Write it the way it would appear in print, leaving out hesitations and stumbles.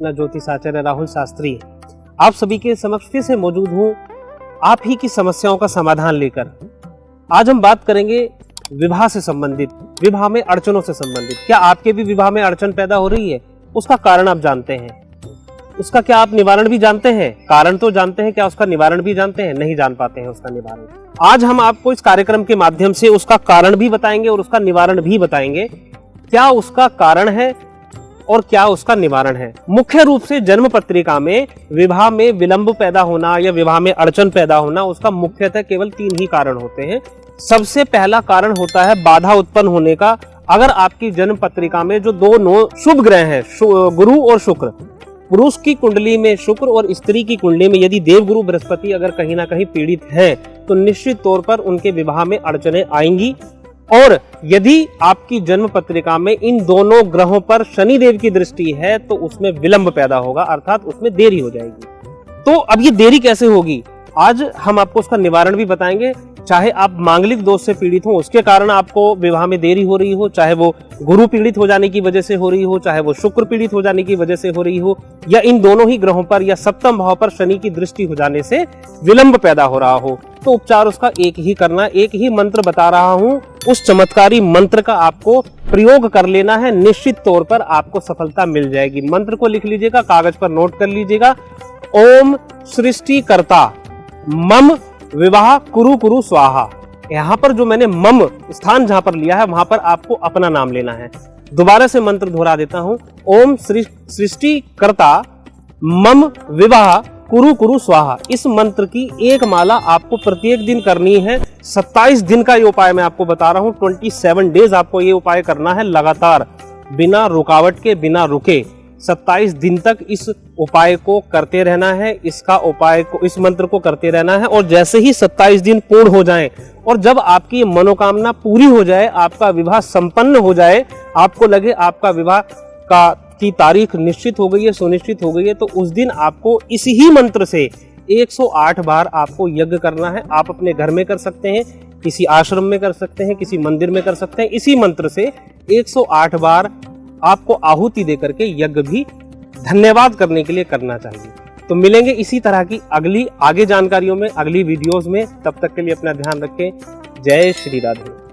अपना ज्योतिषाचार्य राहुल शास्त्री आप सभी के समक्ष फिर से मौजूद हूँ आप ही की समस्याओं का समाधान लेकर। आज हम बात करेंगे विवाह से संबंधित, विवाह में अड़चनों से संबंधित। क्या आपके भी विवाह में अड़चन पैदा हो रही है? उसका कारण आप जानते हैं? उसका क्या आप निवारण भी जानते हैं? कारण तो जानते हैं, क्या उसका निवारण भी जानते हैं? नहीं जान पाते हैं उसका निवारण। आज हम आपको इस कार्यक्रम के माध्यम से उसका कारण भी बताएंगे और उसका निवारण भी बताएंगे। क्या उसका कारण है और क्या उसका निवारण है। मुख्य रूप से जन्म पत्रिका में विवाह में विलंब पैदा होना या विवाह में अड़चन पैदा होना, उसका मुख्यतः केवल 3 ही कारण होते हैं। सबसे पहला कारण होता है बाधा उत्पन्न होने का। अगर आपकी जन्म पत्रिका में जो 2 शुभ ग्रह हैं, गुरु और शुक्र, पुरुष की कुंडली में शुक्र और स्त्री की कुंडली में यदि देवगुरु बृहस्पति अगर कहीं ना कहीं पीड़ित हैं, तो निश्चित तौर पर उनके विवाह में अड़चनें आएंगी। और यदि आपकी जन्म पत्रिका में इन दोनों ग्रहों पर शनिदेव की दृष्टि है तो उसमें विलंब पैदा होगा, अर्थात उसमें देरी हो जाएगी। तो अब ये देरी कैसे होगी, आज हम आपको उसका निवारण भी बताएंगे। चाहे आप मांगलिक दोष से पीड़ित हो, उसके कारण आपको विवाह में देरी हो रही हो, चाहे वो गुरु पीड़ित हो जाने की वजह से हो रही हो, चाहे वो शुक्र पीड़ित हो जाने की वजह से हो रही हो, या इन दोनों ही ग्रहों पर या सप्तम भाव पर शनि की दृष्टि हो जाने से विलंब पैदा हो रहा हो, तो उपचार उसका एक ही करना। एक ही मंत्र बता रहा हूं, उस चमत्कारी मंत्र का आपको प्रयोग कर लेना है। निश्चित तौर पर आपको सफलता मिल जाएगी। मंत्र को लिख लीजिएगा, कागज पर नोट कर लीजिएगा। ओम सृष्टिकर्ता मम विवाह कुरु कुरु स्वाहा। यहाँ पर जो मैंने मम स्थान जहां पर लिया है वहां पर आपको अपना नाम लेना है। दोबारा से मंत्र दोहरा देता हूं, ओम सृष्टिकर्ता मम विवाह कुरु कुरु स्वाहा। इस मंत्र की एक माला आपको प्रत्येक दिन करनी है। 27 दिन का ये उपाय मैं आपको बता रहा हूं। 27 डेज आपको ये उपाय करना है लगातार, बिना रुकावट के, बिना रुके। 27 दिन तक इस उपाय को करते रहना है, इस मंत्र को करते रहना है। और जैसे ही 27 दिन पूर्ण हो जाएं और जब आपकी मनोकामना पूरी हो जाए, आपका विवाह संपन्न हो जाए, आपको लगे आपका विवाह की तारीख निश्चित हो गई है, सुनिश्चित हो गई है, तो उस दिन आपको इस ही मंत्र से 108 बार आपको यज्ञ करना है। आप अपने घर में कर सकते हैं, किसी आश्रम में कर सकते हैं, किसी मंदिर में कर सकते हैं। इसी मंत्र से 108 बार आपको आहुति देकर के यज्ञ भी धन्यवाद करने के लिए करना चाहिए। तो मिलेंगे इसी तरह की आगे जानकारियों में, अगली वीडियोस में। तब तक के लिए अपना ध्यान रखें। जय श्री राधे।